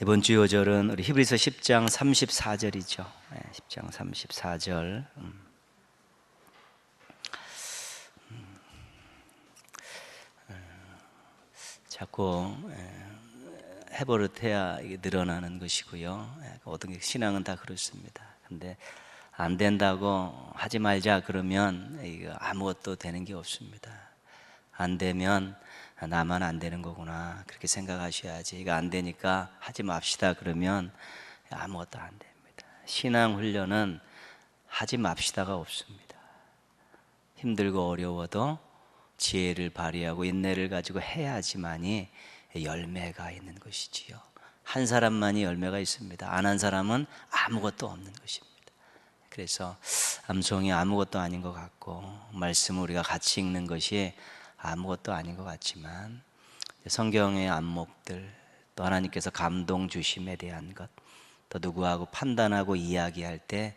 이번 주 요절은 우리 히브리서 10장 34절이죠. 10장 34절. 자꾸 해버릇해야 이게 늘어나는 것이고요. 어떤 게 신앙은 다 그렇습니다. 근데 안 된다고 하지 말자 그러면 이거 아무것도 되는 게 없습니다. 안 되면 나만 안 되는 거구나 그렇게 생각하셔야지. 이거 안 되니까 하지 맙시다 그러면 아무것도 안 됩니다. 신앙 훈련은 하지 맙시다가 없습니다. 힘들고 어려워도 지혜를 발휘하고 인내를 가지고 해야지만이 열매가 있는 것이지요. 한 사람만이 열매가 있습니다. 안 한 사람은 아무것도 없는 것입니다. 그래서 암송이 아무것도 아닌 것 같고 말씀을 우리가 같이 읽는 것이 아무것도 아닌 것 같지만 성경의 안목들, 또 하나님께서 감동 주심에 대한 것, 또 누구하고 판단하고 이야기할 때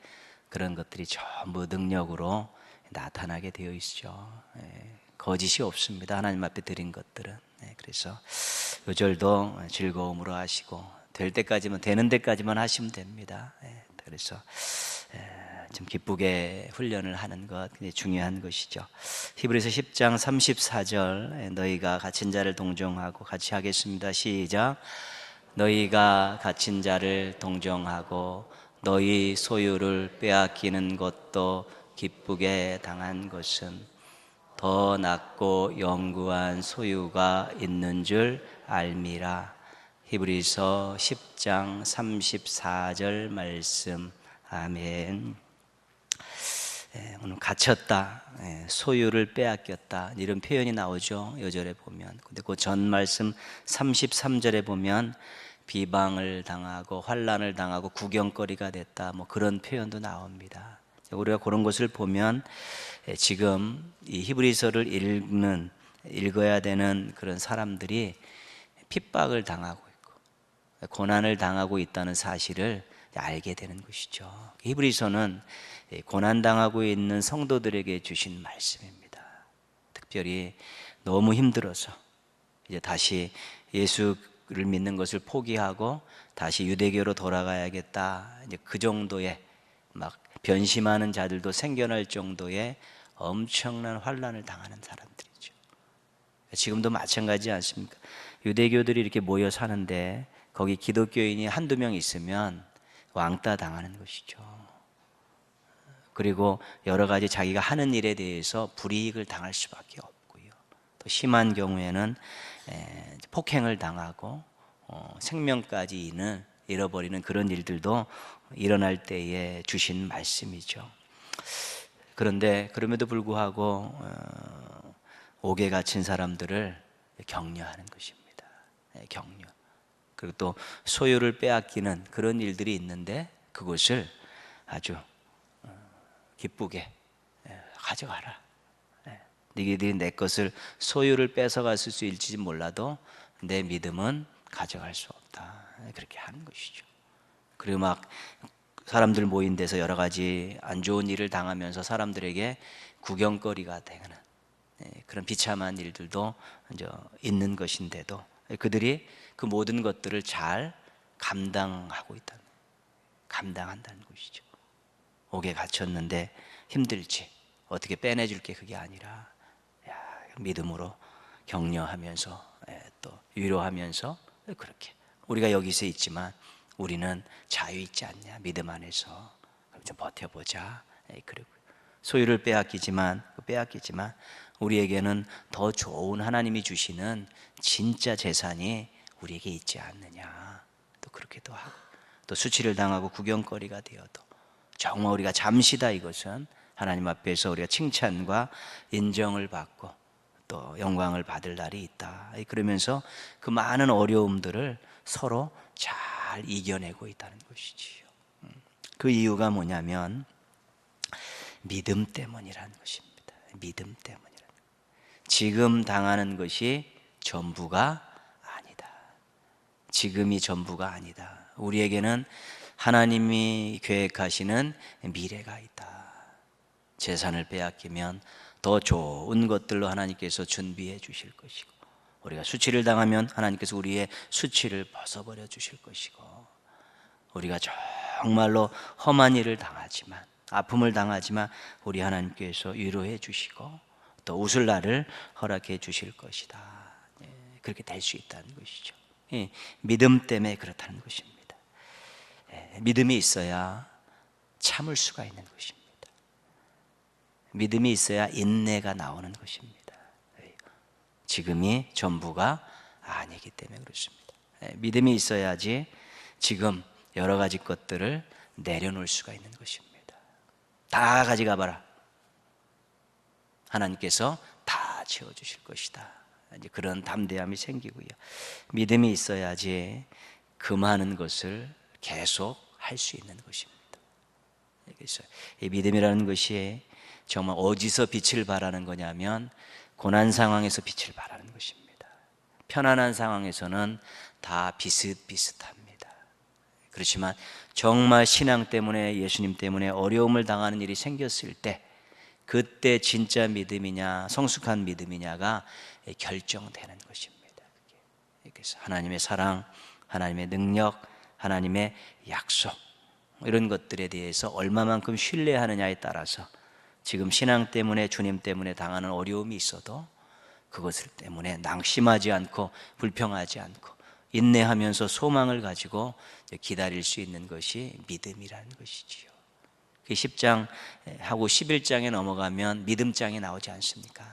그런 것들이 전부 능력으로 나타나게 되어 있죠. 거짓이 없습니다. 하나님 앞에 드린 것들은. 그래서 요절도 즐거움으로 하시고 될 때까지만, 되는 데까지만 하시면 됩니다. 그래서 좀 기쁘게 훈련을 하는 것 굉장히 중요한 것이죠. 히브리서 10장 34절 너희가 갇힌 자를 동정하고 같이 하겠습니다. 시작. 너희가 갇힌 자를 동정하고 너희 소유를 빼앗기는 것도 기쁘게 당한 것은 더 낫고 영구한 소유가 있는 줄 알미라. 히브리서 10장 34절 말씀. 아멘. 오늘 갇혔다, 소유를 빼앗겼다 이런 표현이 나오죠. 요절에 보면. 근데 그 전 말씀 33절에 보면 비방을 당하고 환난을 당하고 구경거리가 됐다 뭐 그런 표현도 나옵니다. 우리가 그런 것을 보면 지금 이 히브리서를 읽어야 되는 그런 사람들이 핍박을 당하고 있고 고난을 당하고 있다는 사실을 알게 되는 것이죠. 히브리서는 고난당하고 있는 성도들에게 주신 말씀입니다. 특별히 너무 힘들어서 이제 다시 예수를 믿는 것을 포기하고 다시 유대교로 돌아가야겠다, 이제 그 정도의 막 변심하는 자들도 생겨날 정도의 엄청난 환난을 당하는 사람들이죠. 지금도 마찬가지지 않습니까? 유대교들이 이렇게 모여 사는데 거기 기독교인이 한두 명 있으면 왕따 당하는 것이죠. 그리고 여러 가지 자기가 하는 일에 대해서 불이익을 당할 수밖에 없고요. 또 심한 경우에는 폭행을 당하고 생명까지 잃어버리는 그런 일들도 일어날 때에 주신 말씀이죠. 그런데 그럼에도 불구하고 옥에 갇힌 사람들을 격려하는 것입니다. 격려. 그리고 또 소유를 빼앗기는 그런 일들이 있는데 그것을 아주 기쁘게 가져가라. 너희들이 내 것을 소유를 뺏어갔을 수 있을지 몰라도 내 믿음은 가져갈 수 없다. 그렇게 하는 것이죠. 그리고 막 사람들 모인 데서 여러 가지 안 좋은 일을 당하면서 사람들에게 구경거리가 되는 그런 비참한 일들도 이제 있는 것인데도 그들이 그 모든 것들을 잘 감당한다는 것이죠. 옥에 갇혔는데 힘들지, 어떻게 빼내줄게 그게 아니라 믿음으로 격려하면서 또 위로하면서 그렇게 우리가 여기서 있지만 우리는 자유 있지 않냐, 믿음 안에서 좀 버텨보자. 그리고 소유를 빼앗기지만 우리에게는 더 좋은 하나님이 주시는 진짜 재산이 우리에게 있지 않느냐, 또 그렇게도 하고, 또 수치를 당하고 구경거리가 되어도 정말 우리가 잠시다 이것은 하나님 앞에서 우리가 칭찬과 인정을 받고 또 영광을 받을 날이 있다. 그러면서 그 많은 어려움들을 서로 잘 이겨내고 있다는 것이지요. 그 이유가 뭐냐면 믿음 때문이라는 것입니다. 믿음 때문이라는 것. 지금 당하는 것이 전부가 아니다. 지금이 전부가 아니다. 우리에게는 하나님이 계획하시는 미래가 있다. 재산을 빼앗기면 더 좋은 것들로 하나님께서 준비해 주실 것이고, 우리가 수치를 당하면 하나님께서 우리의 수치를 벗어버려 주실 것이고, 우리가 정말로 험한 일을 당하지만, 아픔을 당하지만 우리 하나님께서 위로해 주시고 또 웃을 날을 허락해 주실 것이다. 그렇게 될 수 있다는 것이죠. 믿음 때문에 그렇다는 것입니다. 믿음이 있어야 참을 수가 있는 것입니다. 믿음이 있어야 인내가 나오는 것입니다. 지금이 전부가 아니기 때문에 그렇습니다. 믿음이 있어야지 지금 여러 가지 것들을 내려놓을 수가 있는 것입니다. 다 가져가 봐라. 하나님께서 다 채워주실 것이다. 이제 그런 담대함이 생기고요. 믿음이 있어야지 그 많은 것을 계속 할 수 있는 것입니다. 그래서 이 믿음이라는 것이 정말 어디서 빛을 발하는 거냐면 고난 상황에서 빛을 발하는 것입니다. 편안한 상황에서는 다 비슷비슷합니다. 그렇지만 정말 신앙 때문에, 예수님 때문에 어려움을 당하는 일이 생겼을 때, 그때 진짜 믿음이냐 성숙한 믿음이냐가 결정되는 것입니다. 그래서 하나님의 사랑, 하나님의 능력, 하나님의 약속, 이런 것들에 대해서 얼마만큼 신뢰하느냐에 따라서 지금 신앙 때문에, 주님 때문에 당하는 어려움이 있어도 그것을 때문에 낙심하지 않고 불평하지 않고 인내하면서 소망을 가지고 기다릴 수 있는 것이 믿음이라는 것이지요. 10장 하고 11장에 넘어가면 믿음장이 나오지 않습니까?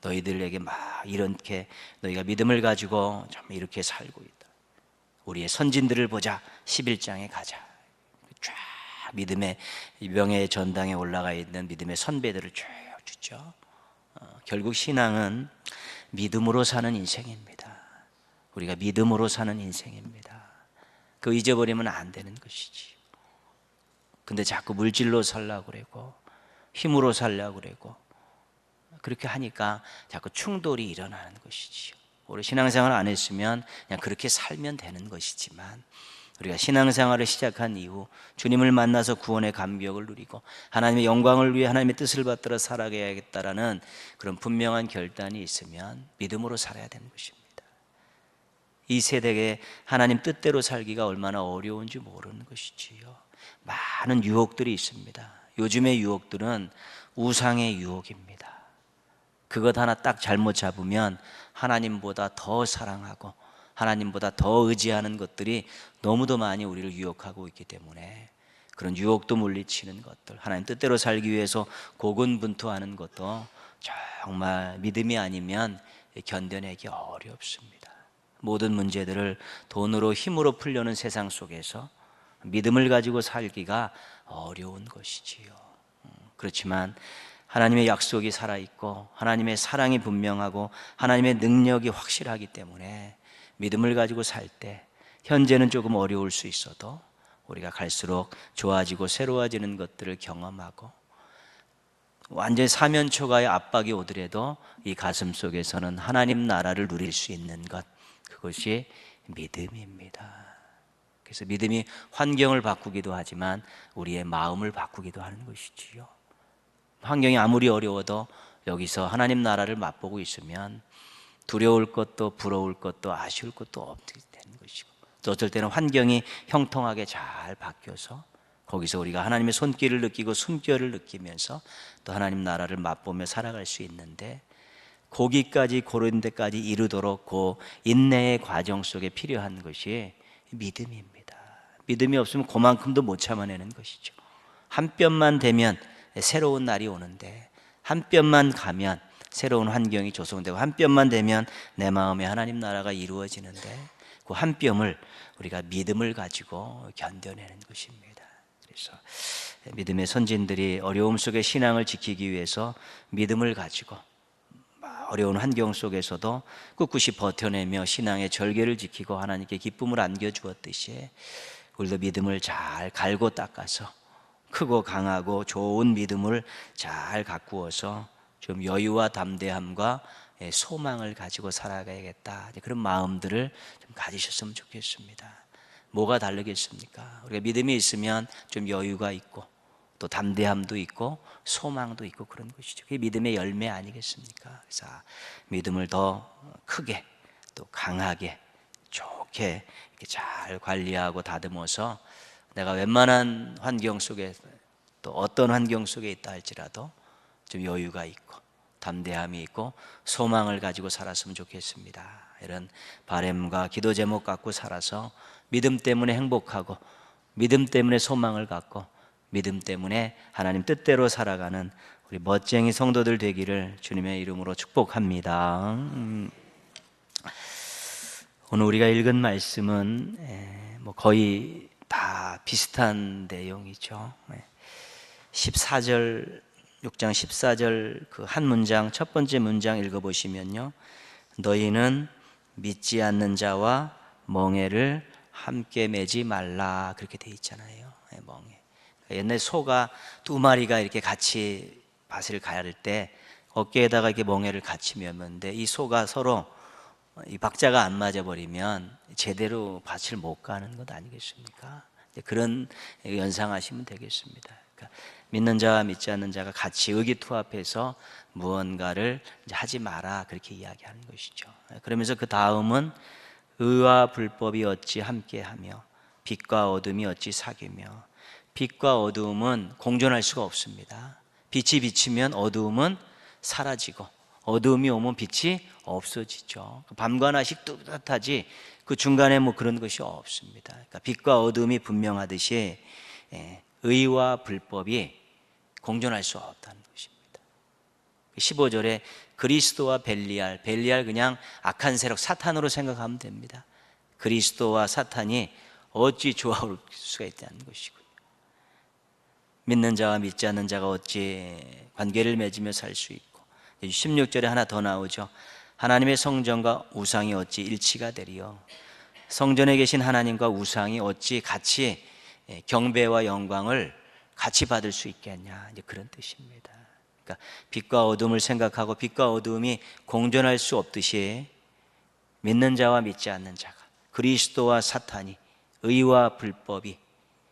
너희들에게 막 이렇게 너희가 믿음을 가지고 참 이렇게 살고 있다. 우리의 선진들을 보자. 11장에 가자. 쫙 믿음의 명예의 전당에 올라가 있는 믿음의 선배들을 쭉 주죠. 결국 신앙은 믿음으로 사는 인생입니다. 우리가 믿음으로 사는 인생입니다. 그거 잊어버리면 안 되는 것이지. 근데 자꾸 물질로 살려고 그러고 힘으로 살려고 그러고 그렇게 하니까 자꾸 충돌이 일어나는 것이지요. 우리 신앙생활 안 했으면 그냥 그렇게 살면 되는 것이지만, 우리가 신앙생활을 시작한 이후 주님을 만나서 구원의 감격을 누리고 하나님의 영광을 위해 하나님의 뜻을 받들어 살아가야겠다라는 그런 분명한 결단이 있으면 믿음으로 살아야 되는 것입니다. 이 세대에 하나님 뜻대로 살기가 얼마나 어려운지 모르는 것이지요. 많은 유혹들이 있습니다. 요즘의 유혹들은 우상의 유혹입니다. 그것 하나 딱 잘못 잡으면 하나님보다 더 사랑하고 하나님보다 더 의지하는 것들이 너무도 많이 우리를 유혹하고 있기 때문에, 그런 유혹도 물리치는 것들, 하나님 뜻대로 살기 위해서 고군분투하는 것도 정말 믿음이 아니면 견뎌내기 어렵습니다. 모든 문제들을 돈으로 힘으로 풀려는 세상 속에서 믿음을 가지고 살기가 어려운 것이지요. 그렇지만 하나님의 약속이 살아있고 하나님의 사랑이 분명하고 하나님의 능력이 확실하기 때문에 믿음을 가지고 살 때 현재는 조금 어려울 수 있어도 우리가 갈수록 좋아지고 새로워지는 것들을 경험하고, 완전히 사면초가의 압박이 오더라도 이 가슴 속에서는 하나님 나라를 누릴 수 있는 것, 그것이 믿음입니다. 그래서 믿음이 환경을 바꾸기도 하지만 우리의 마음을 바꾸기도 하는 것이지요. 환경이 아무리 어려워도 여기서 하나님 나라를 맛보고 있으면 두려울 것도 부러울 것도 아쉬울 것도 없게 되는 것이고, 또 어쩔 때는 환경이 형통하게 잘 바뀌어서 거기서 우리가 하나님의 손길을 느끼고 숨결을 느끼면서 또 하나님 나라를 맛보며 살아갈 수 있는데, 거기까지 고른 데까지 이르도록 그 인내의 과정 속에 필요한 것이 믿음입니다. 믿음이 없으면 그만큼도 못 참아내는 것이죠. 한 뼘만 되면 새로운 날이 오는데, 한 뼘만 가면 새로운 환경이 조성되고, 한 뼘만 되면 내 마음에 하나님 나라가 이루어지는데, 그 한 뼘을 우리가 믿음을 가지고 견뎌내는 것입니다. 그래서 믿음의 선진들이 어려움 속에 신앙을 지키기 위해서 믿음을 가지고 어려운 환경 속에서도 꿋꿋이 버텨내며 신앙의 절개를 지키고 하나님께 기쁨을 안겨주었듯이, 우리도 믿음을 잘 갈고 닦아서 크고 강하고 좋은 믿음을 잘 가꾸어서 좀 여유와 담대함과 소망을 가지고 살아가야겠다, 그런 마음들을 좀 가지셨으면 좋겠습니다. 뭐가 다르겠습니까? 우리가 믿음이 있으면 좀 여유가 있고, 또 담대함도 있고 소망도 있고 그런 것이죠. 그게 믿음의 열매 아니겠습니까? 그래서 믿음을 더 크게 또 강하게 좋게 이렇게 잘 관리하고 다듬어서 내가 웬만한 환경 속에 또 어떤 환경 속에 있다 할지라도 좀 여유가 있고 담대함이 있고 소망을 가지고 살았으면 좋겠습니다. 이런 바람과 기도 제목 갖고 살아서 믿음 때문에 행복하고 믿음 때문에 소망을 갖고 믿음 때문에 하나님 뜻대로 살아가는 우리 멋쟁이 성도들 되기를 주님의 이름으로 축복합니다. 오늘 우리가 읽은 말씀은 거의 다 비슷한 내용이죠. 14절 6장 14절 그 한 문장 첫 번째 문장 읽어보시면요, 너희는 믿지 않는 자와 멍에를 함께 매지 말라 그렇게 돼 있잖아요. 멍에. 옛날 소가 두 마리가 이렇게 같이 밭을 가를 때 어깨에다가 이렇게 멍에를 같이 매었는데 이 소가 서로 이 박자가 안 맞아 버리면 제대로 밭을 못 가는 것 아니겠습니까? 그런 연상하시면 되겠습니다. 그러니까 믿는 자와 믿지 않는 자가 같이 의기투합해서 무언가를 이제 하지 마라 그렇게 이야기하는 것이죠. 그러면서 그 다음은 의와 불법이 어찌 함께하며 빛과 어둠이 어찌 사귀며. 빛과 어두움은 공존할 수가 없습니다. 빛이 비치면 어두움은 사라지고 어두움이 오면 빛이 없어지죠. 밤과 낮이 뚜렷하지 그 중간에 뭐 그런 것이 없습니다. 그러니까 빛과 어두움이 분명하듯이 의와 불법이 공존할 수 없다는 것입니다. 15절에 그리스도와 벨리알, 벨리알 그냥 악한 세력 사탄으로 생각하면 됩니다. 그리스도와 사탄이 어찌 조화올 수가 있다는 것이고요. 믿는 자와 믿지 않는 자가 어찌 관계를 맺으며 살 수 있고, 16절에 하나 더 나오죠. 하나님의 성전과 우상이 어찌 일치가 되리요. 성전에 계신 하나님과 우상이 어찌 같이 경배와 영광을 같이 받을 수 있겠냐, 이제 그런 뜻입니다. 그러니까 빛과 어둠을 생각하고 빛과 어둠이 공존할 수 없듯이 믿는 자와 믿지 않는 자가, 그리스도와 사탄이, 의와 불법이,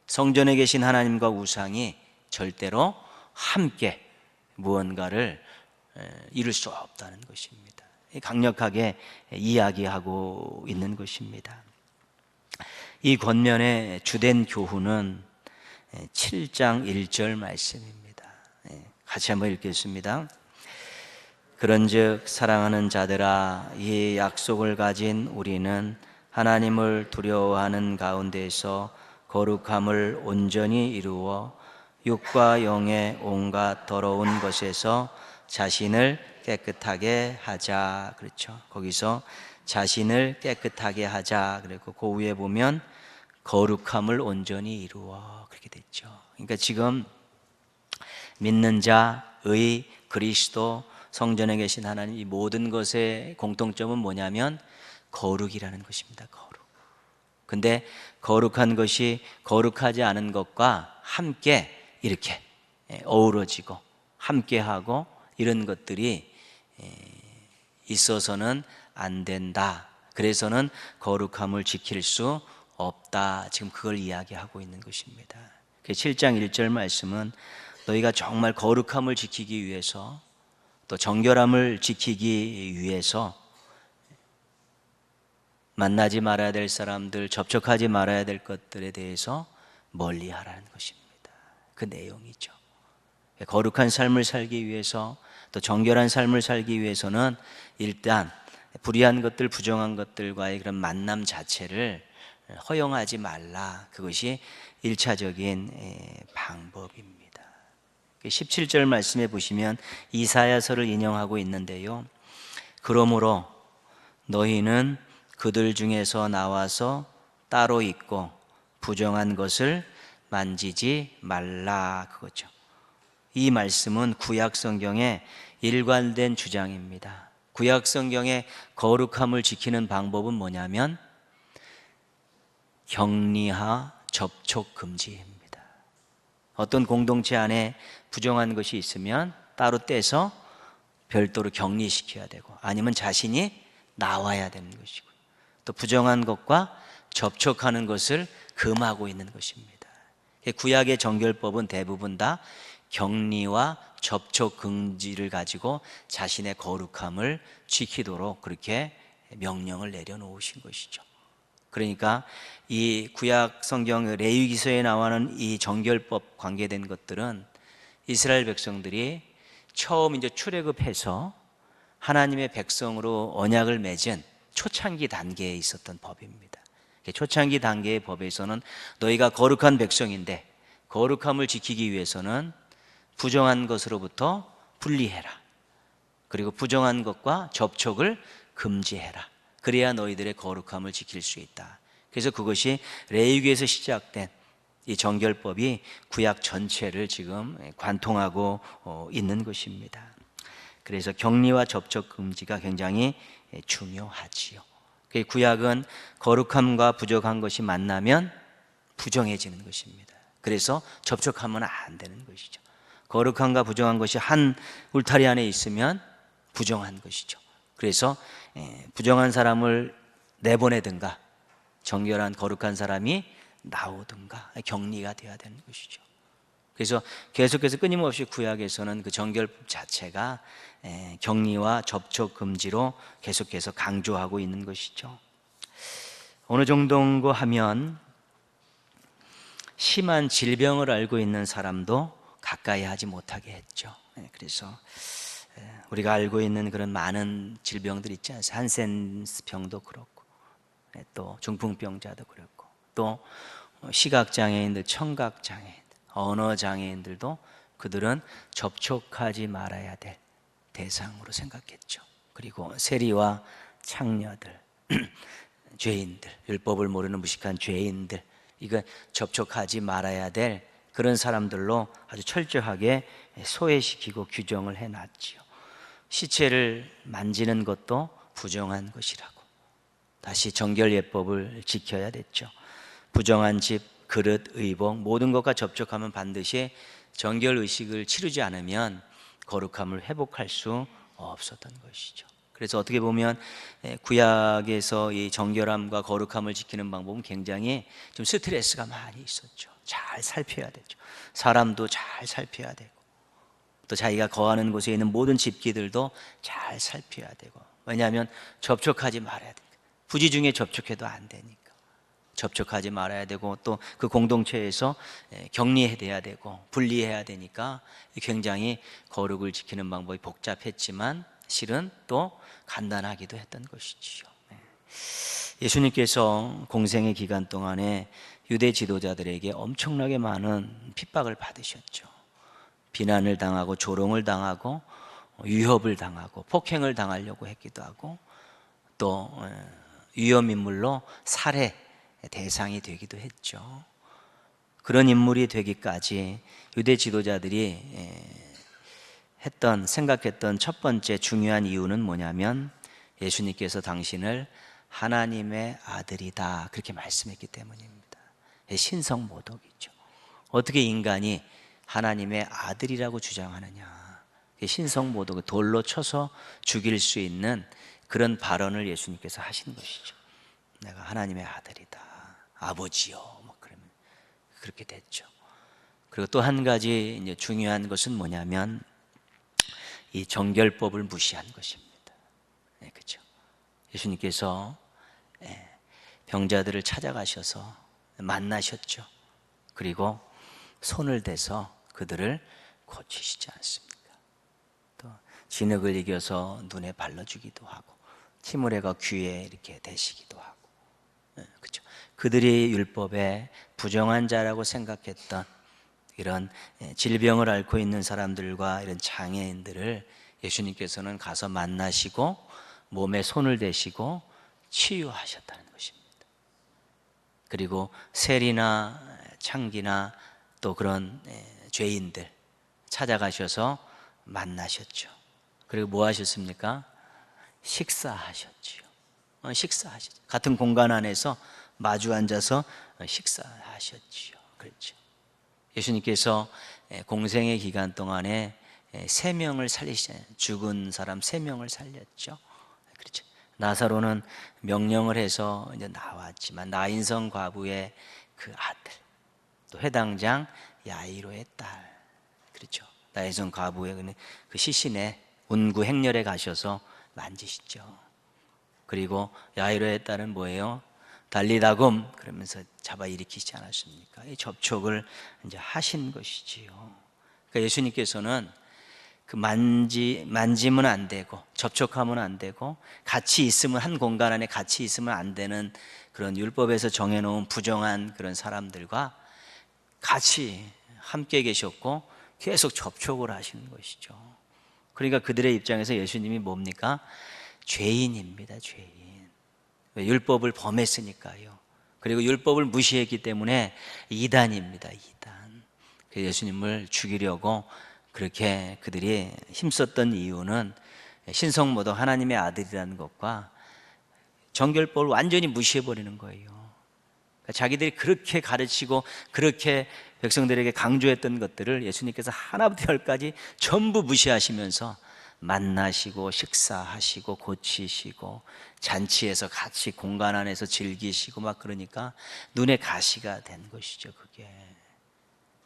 성전에 계신 하나님과 우상이 절대로 함께 무언가를 이룰 수 없다는 것입니다. 강력하게 이야기하고 있는 것입니다. 이 권면의 주된 교훈은 7장 1절 말씀입니다. 같이 한번 읽겠습니다. 그런즉 사랑하는 자들아, 이 약속을 가진 우리는 하나님을 두려워하는 가운데서 거룩함을 온전히 이루어 육과 영의 온갖 더러운 것에서 자신을 깨끗하게 하자. 그렇죠. 거기서 자신을 깨끗하게 하자. 그리고 그 위에 보면 거룩함을 온전히 이루어 그렇게 됐죠. 그러니까 지금 믿는 자, 의, 그리스도, 성전에 계신 하나님, 이 모든 것의 공통점은 뭐냐면 거룩이라는 것입니다. 거룩. 근데 거룩한 것이 거룩하지 않은 것과 함께 이렇게 어우러지고 함께하고 이런 것들이 있어서는 안 된다. 그래서는 거룩함을 지킬 수 없다. 지금 그걸 이야기하고 있는 것입니다. 7장 1절 말씀은 너희가 정말 거룩함을 지키기 위해서 또 정결함을 지키기 위해서 만나지 말아야 될 사람들, 접촉하지 말아야 될 것들에 대해서 멀리 하라는 것입니다. 그 내용이죠. 거룩한 삶을 살기 위해서 또 정결한 삶을 살기 위해서는 일단 불의한 것들, 부정한 것들과의 그런 만남 자체를 허용하지 말라. 그것이 1차적인 방법입니다. 17절 말씀에 보시면 이사야서를 인용하고 있는데요. 그러므로 너희는 그들 중에서 나와서 따로 있고 부정한 것을 만지지 말라. 그거죠. 이 말씀은 구약 성경의 일관된 주장입니다. 구약 성경의 거룩함을 지키는 방법은 뭐냐면 격리하 접촉 금지입니다. 어떤 공동체 안에 부정한 것이 있으면 따로 떼서 별도로 격리시켜야 되고 아니면 자신이 나와야 되는 것이고 또 부정한 것과 접촉하는 것을 금하고 있는 것입니다. 구약의 정결법은 대부분 다 격리와 접촉 금지를 가지고 자신의 거룩함을 지키도록 그렇게 명령을 내려놓으신 것이죠. 그러니까 이 구약 성경 레위기서에 나오는 이 정결법 관계된 것들은 이스라엘 백성들이 처음 이제 출애굽해서 하나님의 백성으로 언약을 맺은 초창기 단계에 있었던 법입니다. 초창기 단계의 법에서는 너희가 거룩한 백성인데 거룩함을 지키기 위해서는 부정한 것으로부터 분리해라. 그리고 부정한 것과 접촉을 금지해라. 그래야 너희들의 거룩함을 지킬 수 있다. 그래서 그것이 레위기에서 시작된 이 정결법이 구약 전체를 지금 관통하고 있는 것입니다. 그래서 격리와 접촉 금지가 굉장히 중요하지요. 구약은 거룩함과 부족한 것이 만나면 부정해지는 것입니다. 그래서 접촉하면 안 되는 것이죠. 거룩함과 부정한 것이 한 울타리 안에 있으면 부정한 것이죠. 그래서 부정한 사람을 내보내든가 정결한 거룩한 사람이 나오든가 격리가 되어야 되는 것이죠. 그래서 계속해서 끊임없이 구약에서는 그 정결법 자체가 격리와 접촉 금지로 계속해서 강조하고 있는 것이죠. 어느 정도인고 하면 심한 질병을 앓고 있는 사람도 가까이 하지 못하게 했죠. 그래서 우리가 알고 있는 그런 많은 질병들 있지 않습니까? 한센스병도 그렇고 또 중풍병자도 그렇고 또 시각장애인들, 청각장애인, 언어장애인들도 그들은 접촉하지 말아야 될 대상으로 생각했죠. 그리고 세리와 창녀들, 죄인들, 율법을 모르는 무식한 죄인들, 이거 접촉하지 말아야 될 그런 사람들로 아주 철저하게 소외시키고 규정을 해놨지요. 시체를 만지는 것도 부정한 것이라고 다시 정결예법을 지켜야 됐죠. 부정한 집, 그릇, 의복 모든 것과 접촉하면 반드시 정결의식을 치르지 않으면 거룩함을 회복할 수 없었던 것이죠. 그래서 어떻게 보면 구약에서 이 정결함과 거룩함을 지키는 방법은 굉장히 좀 스트레스가 많이 있었죠. 잘 살펴야 되죠. 사람도 잘 살펴야 되고 또 자기가 거하는 곳에 있는 모든 집기들도 잘 살펴야 되고, 왜냐하면 접촉하지 말아야 되니까. 부지 중에 접촉해도 안 되니까 접촉하지 말아야 되고 또 그 공동체에서 격리해야 되고 분리해야 되니까 굉장히 거룩을 지키는 방법이 복잡했지만 실은 또 간단하기도 했던 것이지요. 예수님께서 공생의 기간 동안에 유대 지도자들에게 엄청나게 많은 핍박을 받으셨죠. 비난을 당하고 조롱을 당하고 위협을 당하고 폭행을 당하려고 했기도 하고 또 위험인물로 살해 대상이 되기도 했죠. 그런 인물이 되기까지 유대 지도자들이 생각했던 첫 번째 중요한 이유는 뭐냐면 예수님께서 당신을 하나님의 아들이다 그렇게 말씀했기 때문입니다. 신성모독이죠. 어떻게 인간이 하나님의 아들이라고 주장하느냐. 신성모독을 돌로 쳐서 죽일 수 있는 그런 발언을 예수님께서 하신 것이죠. 내가 하나님의 아들이다, 아버지요, 뭐 그러면 그렇게 됐죠. 그리고 또 한 가지 이제 중요한 것은 뭐냐면 이 정결법을 무시한 것입니다. 그렇죠. 예수님께서 병자들을 찾아가셔서 만나셨죠. 그리고 손을 대서 그들을 고치시지 않습니까? 또 진흙을 이겨서 눈에 발라주기도 하고 티무레가 귀에 이렇게 대시기도 하고, 그렇죠. 그들이 율법에 부정한 자라고 생각했던 이런 질병을 앓고 있는 사람들과 이런 장애인들을 예수님께서는 가서 만나시고 몸에 손을 대시고 치유하셨다는 것입니다. 그리고 세리나 창기나 또 그런 죄인들 찾아가셔서 만나셨죠. 그리고 뭐 하셨습니까? 식사하셨지요. 식사하셨죠. 같은 공간 안에서 마주 앉아서 식사하셨지요. 그렇죠. 예수님께서 공생의 기간 동안에 3명을 살리시잖아요. 죽은 사람 3명을 살렸죠. 그렇죠. 나사로는 명령을 해서 이제 나왔지만 나인성 과부의 그 아들, 또 회당장 야이로의 딸, 그렇죠. 나혜성 과부의 그 시신에 운구 행렬에 가셔서 만지시죠. 그리고 야이로의 딸은 뭐예요? 달리다금 그러면서 잡아 일으키지 않았습니까? 이 접촉을 이제 하신 것이지요. 그러니까 예수님께서는 그 만지면 안 되고 접촉하면 안 되고 같이 있으면 한 공간 안에 같이 있으면 안 되는 그런 율법에서 정해놓은 부정한 그런 사람들과 같이 함께 계셨고 계속 접촉을 하시는 것이죠. 그러니까 그들의 입장에서 예수님이 뭡니까? 죄인입니다. 죄인. 왜? 율법을 범했으니까요. 그리고 율법을 무시했기 때문에 이단입니다. 이단. 예수님을 죽이려고 그렇게 그들이 힘썼던 이유는 신성모독 하나님의 아들이라는 것과 정결법을 완전히 무시해버리는 거예요. 그러니까 자기들이 그렇게 가르치고 그렇게 백성들에게 강조했던 것들을 예수님께서 하나부터 열까지 전부 무시하시면서 만나시고 식사하시고 고치시고 잔치에서 같이 공간 안에서 즐기시고 막 그러니까 눈에 가시가 된 것이죠. 그게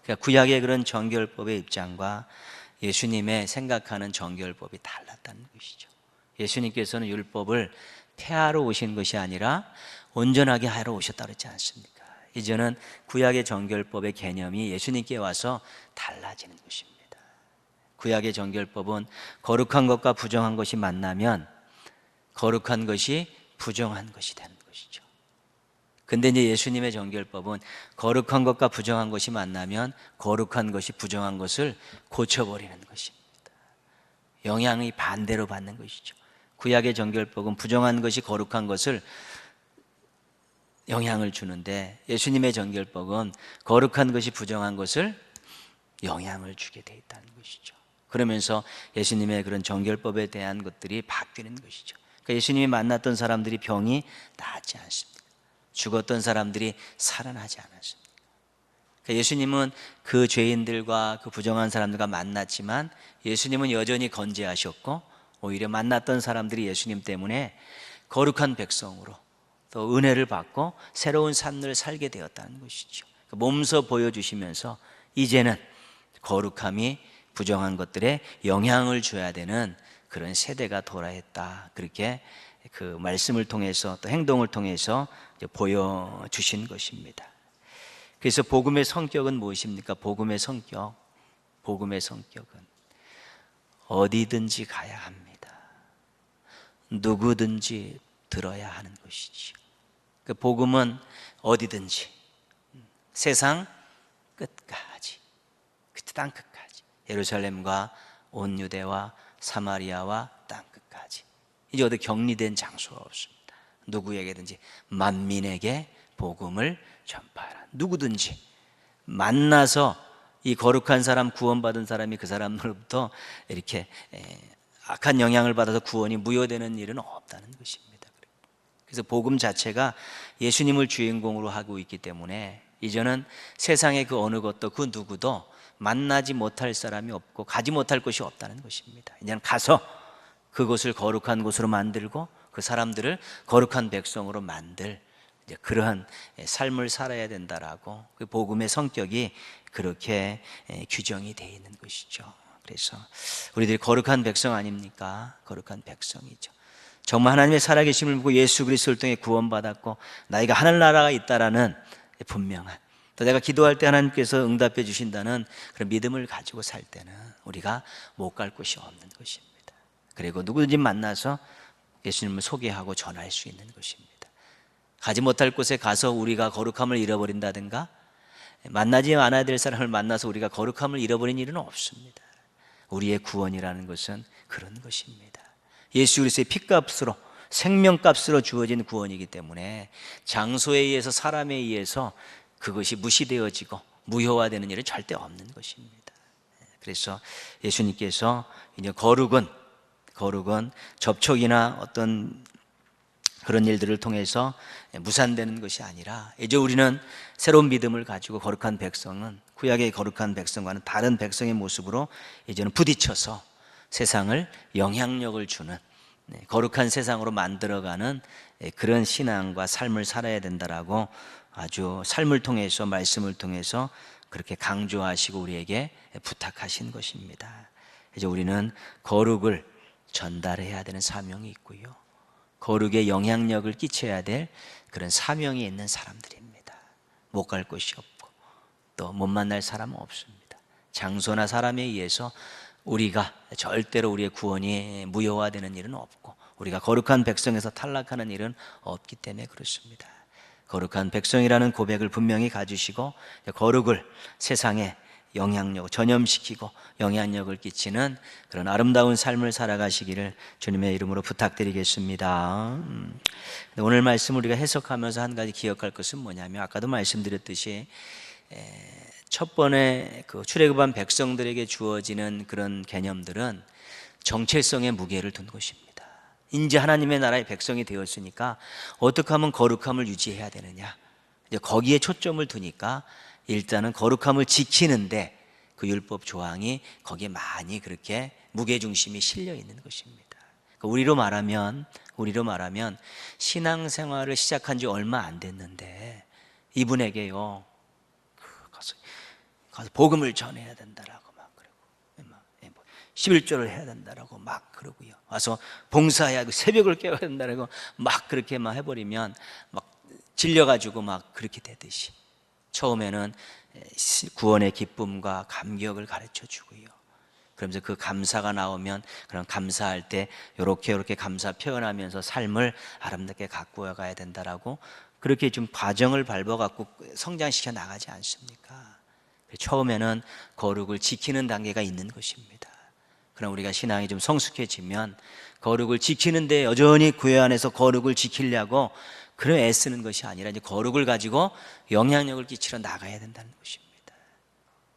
그러니까 구약의 그런 정결법의 입장과 예수님의 생각하는 정결법이 달랐다는 것이죠. 예수님께서는 율법을 폐하러 오신 것이 아니라 온전하게 하러 오셨다고 그랬지 않습니까? 이제는 구약의 정결법의 개념이 예수님께 와서 달라지는 것입니다. 구약의 정결법은 거룩한 것과 부정한 것이 만나면 거룩한 것이 부정한 것이 되는 것이죠. 근데 이제 예수님의 정결법은 거룩한 것과 부정한 것이 만나면 거룩한 것이 부정한 것을 고쳐버리는 것입니다. 영향이 반대로 받는 것이죠. 구약의 정결법은 부정한 것이 거룩한 것을 영향을 주는데 예수님의 정결법은 거룩한 것이 부정한 것을 영향을 주게 돼 있다는 것이죠. 그러면서 예수님의 그런 정결법에 대한 것들이 바뀌는 것이죠. 그러니까 예수님이 만났던 사람들이 병이 낫지 않습니다. 죽었던 사람들이 살아나지 않았습니다. 그러니까 예수님은 그 죄인들과 그 부정한 사람들과 만났지만 예수님은 여전히 건재하셨고 오히려 만났던 사람들이 예수님 때문에 거룩한 백성으로 또 은혜를 받고 새로운 삶을 살게 되었다는 것이죠. 몸소 보여주시면서 이제는 거룩함이 부정한 것들에 영향을 줘야 되는 그런 세대가 돌아왔다. 그렇게 그 말씀을 통해서 또 행동을 통해서 보여주신 것입니다. 그래서 복음의 성격은 무엇입니까? 복음의 성격은 어디든지 가야 합니다. 누구든지 들어야 하는 것이죠. 그 복음은 어디든지 세상 끝까지, 그 땅 끝까지, 예루살렘과 온 유대와 사마리아와 땅 끝까지, 이제 어디 격리된 장소가 없습니다. 누구에게든지 만민에게 복음을 전파하라. 누구든지 만나서 이 거룩한 사람, 구원받은 사람이 그 사람으로부터 이렇게 악한 영향을 받아서 구원이 무효되는 일은 없다는 것입니다. 그래서 복음 자체가 예수님을 주인공으로 하고 있기 때문에 이제는 세상의 그 어느 것도 그 누구도 만나지 못할 사람이 없고 가지 못할 곳이 없다는 것입니다. 이제는 가서 그곳을 거룩한 곳으로 만들고 그 사람들을 거룩한 백성으로 만들 이제 그러한 삶을 살아야 된다라고 그 복음의 성격이 그렇게 규정이 되어 있는 것이죠. 그래서 우리들이 거룩한 백성 아닙니까? 거룩한 백성이죠. 정말 하나님의 살아계심을 보고 예수 그리스도를 통해 구원받았고 나이가 하늘나라가 있다라는 분명한, 또 내가 기도할 때 하나님께서 응답해 주신다는 그런 믿음을 가지고 살 때는 우리가 못 갈 곳이 없는 것입니다. 그리고 누구든지 만나서 예수님을 소개하고 전할 수 있는 것입니다. 가지 못할 곳에 가서 우리가 거룩함을 잃어버린다든가 만나지 않아야 될 사람을 만나서 우리가 거룩함을 잃어버린 일은 없습니다. 우리의 구원이라는 것은 그런 것입니다. 예수 그리스도의 피값으로, 생명값으로 주어진 구원이기 때문에 장소에 의해서, 사람에 의해서 그것이 무시되어지고 무효화되는 일은 절대 없는 것입니다. 그래서 예수님께서 이제 거룩은 접촉이나 어떤 그런 일들을 통해서 무산되는 것이 아니라 이제 우리는 새로운 믿음을 가지고 거룩한 백성은 구약의 거룩한 백성과는 다른 백성의 모습으로 이제는 부딪혀서 세상을 영향력을 주는 거룩한 세상으로 만들어가는 그런 신앙과 삶을 살아야 된다라고 아주 삶을 통해서, 말씀을 통해서 그렇게 강조하시고 우리에게 부탁하신 것입니다. 이제 우리는 거룩을 전달해야 되는 사명이 있고요, 거룩에 영향력을 끼쳐야 될 그런 사명이 있는 사람들입니다. 못 갈 곳이 없고 또 못 만날 사람은 없습니다. 장소나 사람에 의해서 우리가 절대로 우리의 구원이 무효화되는 일은 없고, 우리가 거룩한 백성에서 탈락하는 일은 없기 때문에 그렇습니다. 거룩한 백성이라는 고백을 분명히 가지시고 거룩을 세상에 영향력, 전염시키고 영향력을 끼치는 그런 아름다운 삶을 살아가시기를 주님의 이름으로 부탁드리겠습니다. 오늘 말씀 우리가 해석하면서 한 가지 기억할 것은 뭐냐면, 아까도 말씀드렸듯이 첫 번에 그 출애굽한 백성들에게 주어지는 그런 개념들은 정체성의 무게를 둔 것입니다. 이제 하나님의 나라의 백성이 되었으니까 어떻게 하면 거룩함을 유지해야 되느냐, 이제 거기에 초점을 두니까 일단은 거룩함을 지키는데 그 율법 조항이 거기에 많이 그렇게 무게중심이 실려 있는 것입니다. 우리로 말하면 신앙생활을 시작한 지 얼마 안 됐는데 이분에게요, 가서 복음을 전해야 된다라고 막 그러고, 11조를 해야 된다라고 막 그러고요, 와서 봉사해야 하고 새벽을 깨워야 된다라고 막 그렇게 막 해버리면 막 질려가지고 막 그렇게 되듯이, 처음에는 구원의 기쁨과 감격을 가르쳐 주고요, 그러면서 그 감사가 나오면 그런 감사할 때 이렇게 감사 표현하면서 삶을 아름답게 가꾸어 가야 된다라고 그렇게 좀 과정을 밟아갖고 성장시켜 나가지 않습니까? 처음에는 거룩을 지키는 단계가 있는 것입니다. 그럼 우리가 신앙이 좀 성숙해지면 거룩을 지키는데 여전히 교회 안에서 거룩을 지키려고 그런 애쓰는 것이 아니라 이제 거룩을 가지고 영향력을 끼치러 나가야 된다는 것입니다.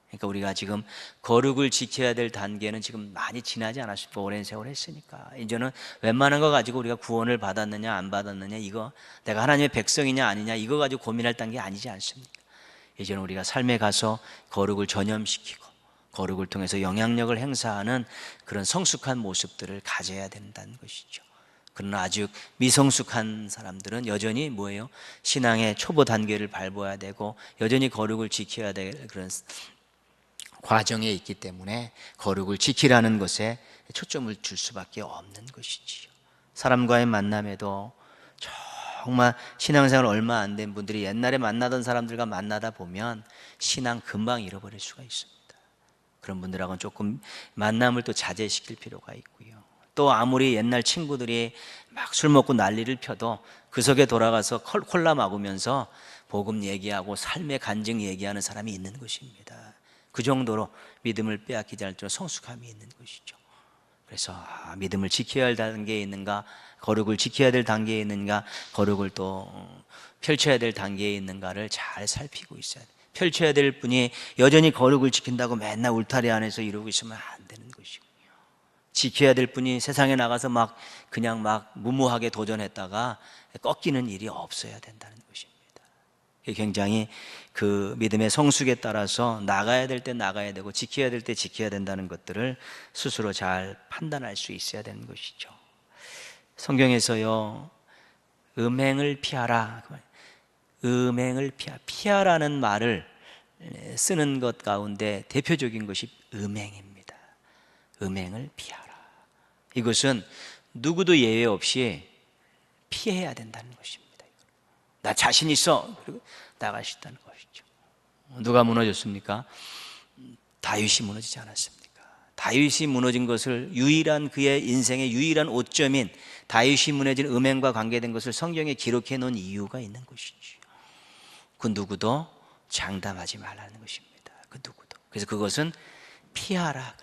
그러니까 우리가 지금 거룩을 지켜야 될 단계는 지금 많이 지나지 않았을까, 오랜 세월 했으니까 이제는 웬만한 거 가지고 우리가 구원을 받았느냐 안 받았느냐, 이거 내가 하나님의 백성이냐 아니냐 이거 가지고 고민할 단계 아니지 않습니까? 이제는 우리가 삶에 가서 거룩을 전염시키고 거룩을 통해서 영향력을 행사하는 그런 성숙한 모습들을 가져야 된다는 것이죠. 그러나 아주 미성숙한 사람들은 여전히 뭐예요? 신앙의 초보 단계를 밟아야 되고 여전히 거룩을 지켜야 될 그런 과정에 있기 때문에 거룩을 지키라는 것에 초점을 줄 수밖에 없는 것이지요. 사람과의 만남에도 정말 신앙생활 얼마 안 된 분들이 옛날에 만나던 사람들과 만나다 보면 신앙 금방 잃어버릴 수가 있습니다. 그런 분들하고는 조금 만남을 또 자제시킬 필요가 있고요, 또 아무리 옛날 친구들이 막 술 먹고 난리를 펴도 그 속에 돌아가서 콜라 먹으면서 복음 얘기하고 삶의 간증 얘기하는 사람이 있는 것입니다. 그 정도로 믿음을 빼앗기지 않을 정도로 성숙함이 있는 것이죠. 그래서 믿음을 지켜야 할 단계에 있는가, 거룩을 지켜야 될 단계에 있는가, 거룩을 또 펼쳐야 될 단계에 있는가를 잘 살피고 있어야 돼요. 펼쳐야 될 분이 여전히 거룩을 지킨다고 맨날 울타리 안에서 이러고 있으면 안 되는 것이고요, 지켜야 될 분이 세상에 나가서 그냥 무모하게 도전했다가 꺾이는 일이 없어야 된다는 것입니다. 굉장히 그 믿음의 성숙에 따라서 나가야 될 때 나가야 되고 지켜야 될 때 지켜야 된다는 것들을 스스로 잘 판단할 수 있어야 되는 것이죠. 성경에서요, 음행을 피하라, 음행을 피하라는 말을 쓰는 것 가운데 대표적인 것이 음행입니다. 음행을 피하라. 이것은 누구도 예외 없이 피해야 된다는 것입니다. 나 자신 있어, 그리고 나갈 수 있다는 것이죠. 누가 무너졌습니까? 다윗이 무너지지 않았습니까? 다윗이 무너진 것을 그의 인생의 유일한 오점인 다윗이 무너진 음행과 관계된 것을 성경에 기록해 놓은 이유가 있는 것이죠. 그 누구도 장담하지 말라는 것입니다. 그 누구도. 그래서 그것은 피하라,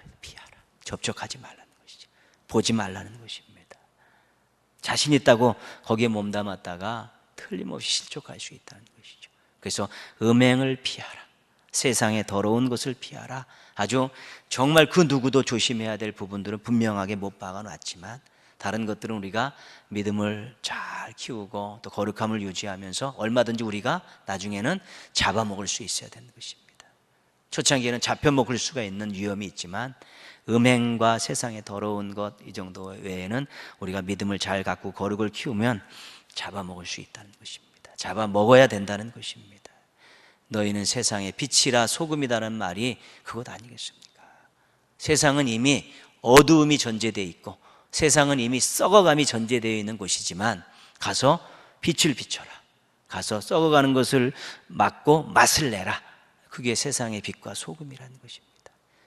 접촉하지 말라는 것이죠. 보지 말라는 것입니다. 자신 있다고 거기에 몸담았다가 틀림없이 실족할 수 있다는 것이죠. 그래서 음행을 피하라, 세상의 더러운 것을 피하라. 아주 정말 그 누구도 조심해야 될 부분들은 분명하게 못 박아놨지만 다른 것들은 우리가 믿음을 잘 키우고 또 거룩함을 유지하면서 얼마든지 우리가 나중에는 잡아먹을 수 있어야 되는 것입니다. 초창기에는 잡혀먹을 수가 있는 위험이 있지만 음행과 세상의 더러운 것 이 정도 외에는 우리가 믿음을 잘 갖고 거룩을 키우면 잡아먹을 수 있다는 것입니다. 잡아 먹어야 된다는 것입니다. 너희는 세상의 빛이라 소금이라는 말이 그것 아니겠습니까? 세상은 이미 어두움이 전제되어 있고 세상은 이미 썩어감이 전제되어 있는 곳이지만 가서 빛을 비춰라. 가서 썩어가는 것을 막고 맛을 내라. 그게 세상의 빛과 소금이라는 것입니다.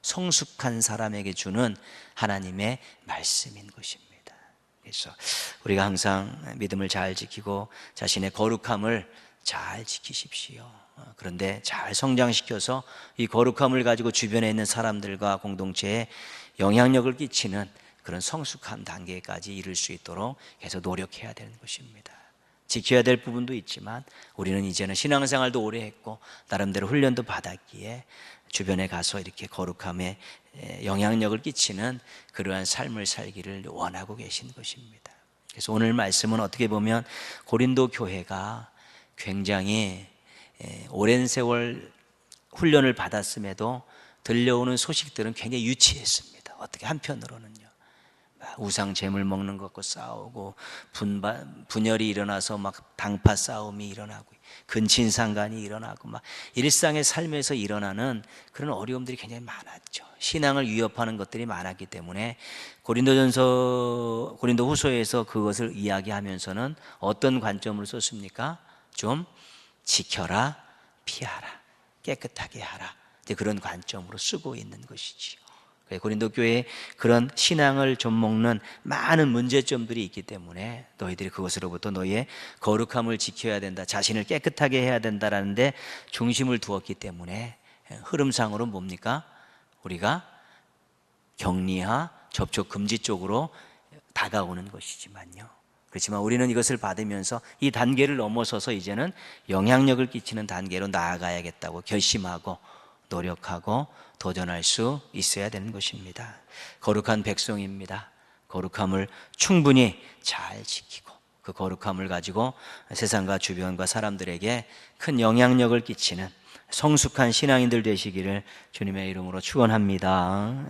성숙한 사람에게 주는 하나님의 말씀인 것입니다. 그래서 우리가 항상 믿음을 잘 지키고 자신의 거룩함을 잘 지키십시오. 그런데 잘 성장시켜서 이 거룩함을 가지고 주변에 있는 사람들과 공동체에 영향력을 끼치는 그런 성숙한 단계까지 이룰 수 있도록 계속 노력해야 되는 것입니다. 지켜야 될 부분도 있지만 우리는 이제는 신앙생활도 오래 했고 나름대로 훈련도 받았기에 주변에 가서 이렇게 거룩함에 영향력을 끼치는 그러한 삶을 살기를 원하고 계신 것입니다. 그래서 오늘 말씀은 어떻게 보면 고린도 교회가 굉장히 오랜 세월 훈련을 받았음에도 들려오는 소식들은 굉장히 유치했습니다. 어떻게 한편으로는요. 우상 제물 먹는 것 갖고 싸우고 분열이 일어나서 막 당파 싸움이 일어나고 근친상간이 일어나고 막 일상의 삶에서 일어나는 그런 어려움들이 굉장히 많았죠. 신앙을 위협하는 것들이 많았기 때문에 고린도후서에서 그것을 이야기하면서는 어떤 관점으로 썼습니까? 좀 지켜라, 피하라, 깨끗하게 하라. 그런 관점으로 쓰고 있는 것이지요. 고린도 교회에 그런 신앙을 좀 먹는 많은 문제점들이 있기 때문에 너희들이 그것으로부터 너희의 거룩함을 지켜야 된다, 자신을 깨끗하게 해야 된다라는 데 중심을 두었기 때문에 흐름상으로 뭡니까? 우리가 격리와 접촉 금지 쪽으로 다가오는 것이지만요. 그렇지만 우리는 이것을 받으면서 이 단계를 넘어서서 이제는 영향력을 끼치는 단계로 나아가야겠다고 결심하고 노력하고 도전할 수 있어야 되는 것입니다. 거룩한 백성입니다. 거룩함을 충분히 잘 지키고 그 거룩함을 가지고 세상과 주변과 사람들에게 큰 영향력을 끼치는 성숙한 신앙인들 되시기를 주님의 이름으로 축원합니다.